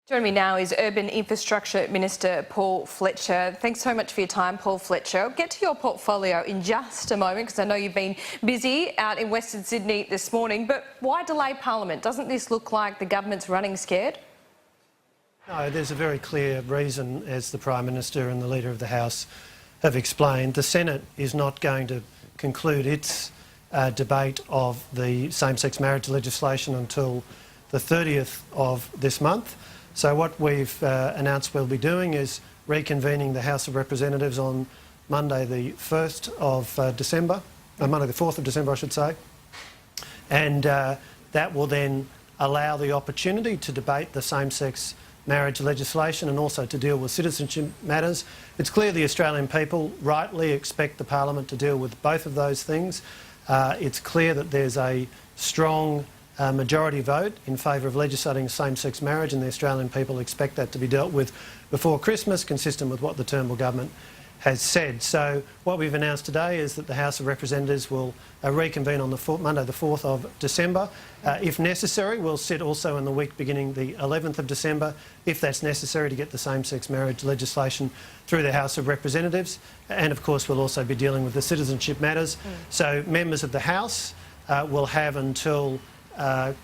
Joining me now is Urban Infrastructure Minister Paul Fletcher. Thanks so much for your time, Paul Fletcher. I'll get to your portfolio in just a moment because I know you've been busy out in Western Sydney this morning, but why delay Parliament? Doesn't this look like the government's running scared? No, there's a very clear reason, as the Prime Minister and the Leader of the House have explained. The Senate is not going to conclude its debate of the same-sex marriage legislation until the 30th of this month. So what we've announced we'll be doing is reconvening the House of Representatives on Monday the 1st of December, Monday the 4th of December I should say, and that will then allow the opportunity to debate the same-sex marriage legislation and also to deal with citizenship matters. It's clear the Australian people rightly expect the Parliament to deal with both of those things. It's clear that there's a strong majority vote in favour of legislating same-sex marriage, and the Australian people expect that to be dealt with before Christmas, consistent with what the Turnbull government has said. So what we've announced today is that the House of Representatives will reconvene on Monday the 4th of December. If necessary, we'll sit also in the week beginning the 11th of December, if that's necessary, to get the same-sex marriage legislation through the House of Representatives. And of course we'll also be dealing with the citizenship matters. So members of the House will have until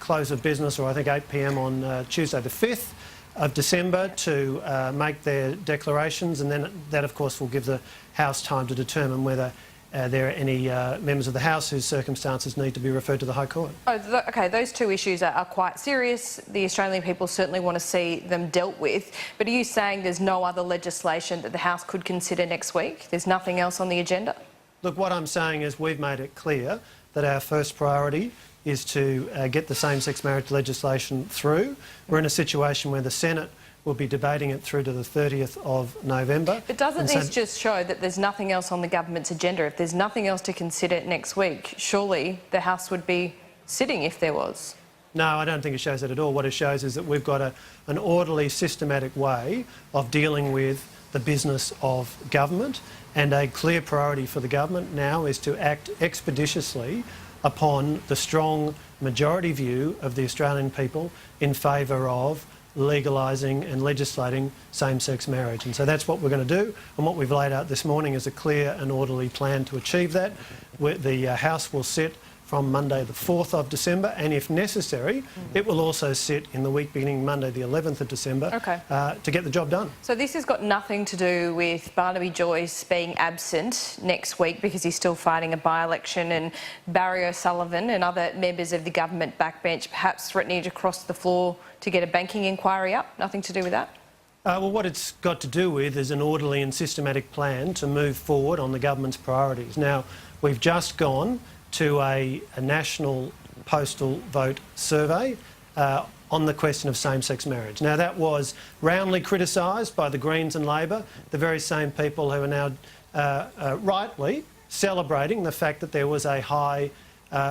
close of business, or I think 8 p.m. on Tuesday the 5th of December to make their declarations, and then that of course will give the House time to determine whether there are any members of the House whose circumstances need to be referred to the High Court. Oh, OK, those two issues are quite serious. The Australian people certainly want to see them dealt with. But are you saying there's no other legislation that the House could consider next week? There's nothing else on the agenda? Look, what I'm saying is we've made it clear that our first priority is to get the same-sex marriage legislation through. We're in a situation where the Senate will be debating it through to the 30th of November. But doesn't this just show that there's nothing else on the government's agenda? If there's nothing else to consider next week, surely the House would be sitting if there was. No, I don't think it shows that at all. What it shows is that we've got an orderly, systematic way of dealing with the business of government, and a clear priority for the government now is to act expeditiously upon the strong majority view of the Australian people in favour of legalising and legislating same-sex marriage. And so that's what we're going to do, and what we've laid out this morning is a clear and orderly plan to achieve that. The House will sit from Monday the 4th of December, and if necessary, it will also sit in the week beginning Monday the 11th of December to get the job done. So this has got nothing to do with Barnaby Joyce being absent next week because he's still fighting a by-election, and Barry O'Sullivan and other members of the government backbench perhaps threatening to cross the floor to get a banking inquiry up? Nothing to do with that? Well, what it's got to do with is an orderly and systematic plan to move forward on the government's priorities. Now, we've just gone to a national postal vote survey on the question of same-sex marriage. Now, that was roundly criticised by the Greens and Labor, the very same people who are now rightly celebrating the fact that there was a high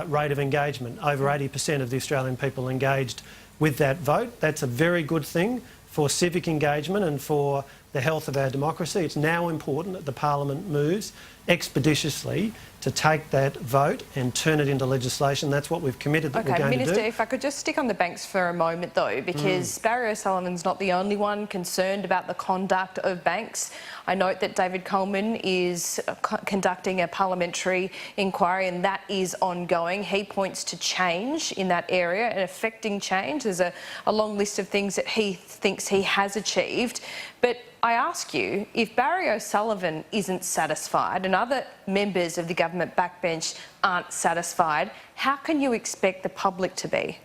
rate of engagement. Over 80% of the Australian people engaged with that vote. That's a very good thing for civic engagement and for the health of our democracy. It's now important that the Parliament moves expeditiously to take that vote and turn it into legislation. That's what we've committed that we're going to do. Minister, if I could just stick on the banks for a moment though, because Barry O'Sullivan's not the only one concerned about the conduct of banks. I note that David Coleman is conducting a parliamentary inquiry, and that is ongoing. He points to change in that area and affecting change. There's a long list of things that he thinks he has achieved. But I ask you, if Barry O'Sullivan isn't satisfied and other members of the government backbench aren't satisfied, how can you expect the public to be?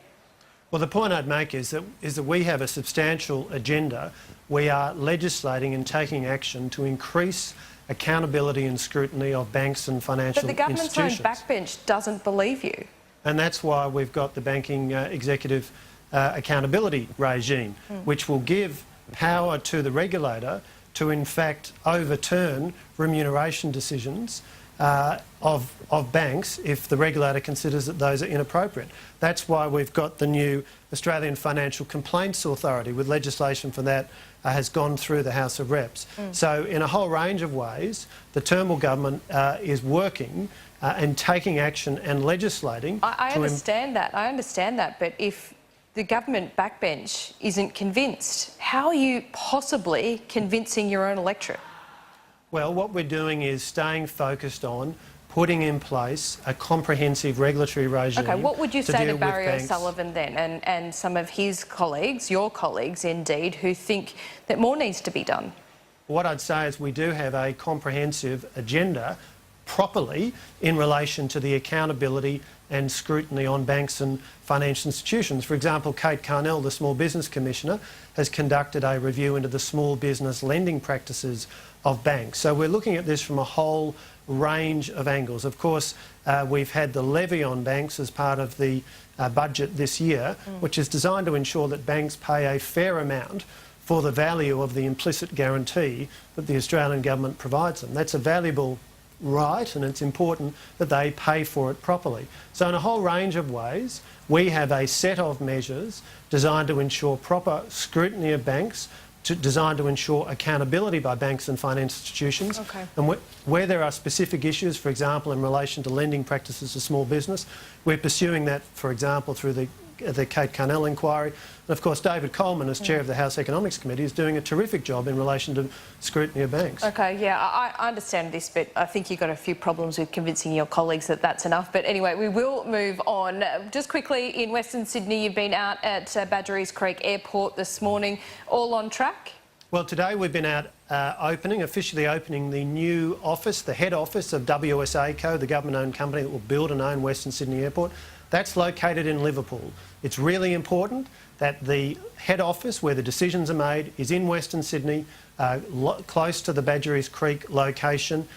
Well, the point I'd make is that we have a substantial agenda. We are legislating and taking action to increase accountability and scrutiny of banks and financial institutions. But the government's own backbench doesn't believe you. And that's why we've got the Banking Executive Accountability Regime, which will give power to the regulator to in fact overturn remuneration decisions of banks if the regulator considers that those are inappropriate. That's why we've got the new Australian Financial Complaints Authority, with legislation for that has gone through the House of Reps. So in a whole range of ways, the Turnbull government is working and taking action and legislating. I understand that, but if the government backbench isn't convinced. How are you possibly convincing your own electorate? Well, what we're doing is staying focused on putting in place a comprehensive regulatory regime. Okay, what would you say to Barry banks. O'Sullivan then and some of his colleagues, your colleagues indeed, who think that more needs to be done? What I'd say is we do have a comprehensive agenda properly in relation to the accountability and scrutiny on banks and financial institutions. For example, Kate Carnell, the Small Business Commissioner, has conducted a review into the small business lending practices of banks. So we're looking at this from a whole range of angles. Of course, we've had the levy on banks as part of the budget this year, which is designed to ensure that banks pay a fair amount for the value of the implicit guarantee that the Australian government provides them. That's a valuable right, and it's important that they pay for it properly. So in a whole range of ways, we have a set of measures designed to ensure proper scrutiny of banks, designed to ensure accountability by banks and financial institutions. Okay. And where there are specific issues, for example, in relation to lending practices to small business, we're pursuing that, for example, through the Kate Carnell inquiry. And of course, David Coleman, as Chair of the House Economics Committee, is doing a terrific job in relation to scrutiny of banks. Okay, yeah, I understand this, but I think you've got a few problems with convincing your colleagues that that's enough. But anyway, we will move on. Just quickly, in Western Sydney, you've been out at Badgerys Creek Airport this morning. All on track? Well, today we've been out officially opening the new office, the head office of WSA Co, the government-owned company that will build and own Western Sydney Airport. That's located in Liverpool. It's really important that the head office, where the decisions are made, is in Western Sydney, close to the Badgerys Creek location.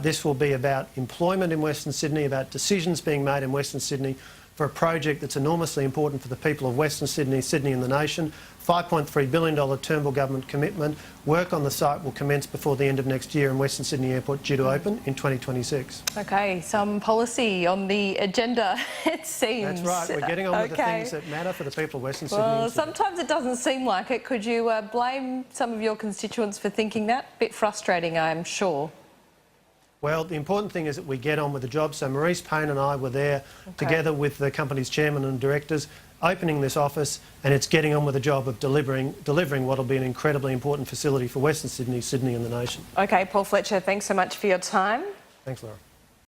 This will be about employment in Western Sydney, about decisions being made in Western Sydney for a project that's enormously important for the people of Western Sydney, Sydney and the nation. $5.3 billion Turnbull government commitment. Work on the site will commence before the end of next year, and Western Sydney Airport due to open in 2026. Okay, some policy on the agenda, it seems. That's right, we're getting on with the things that matter for the people of Western Sydney. Well, sometimes it doesn't seem like it. Could you blame some of your constituents for thinking that? A bit frustrating, I'm sure. Well, the important thing is that we get on with the job. So Maurice Payne and I were there together with the company's chairman and directors, opening this office, and it's getting on with the job of delivering what will be an incredibly important facility for Western Sydney, Sydney and the nation. Okay, Paul Fletcher, thanks so much for your time. Thanks, Laura.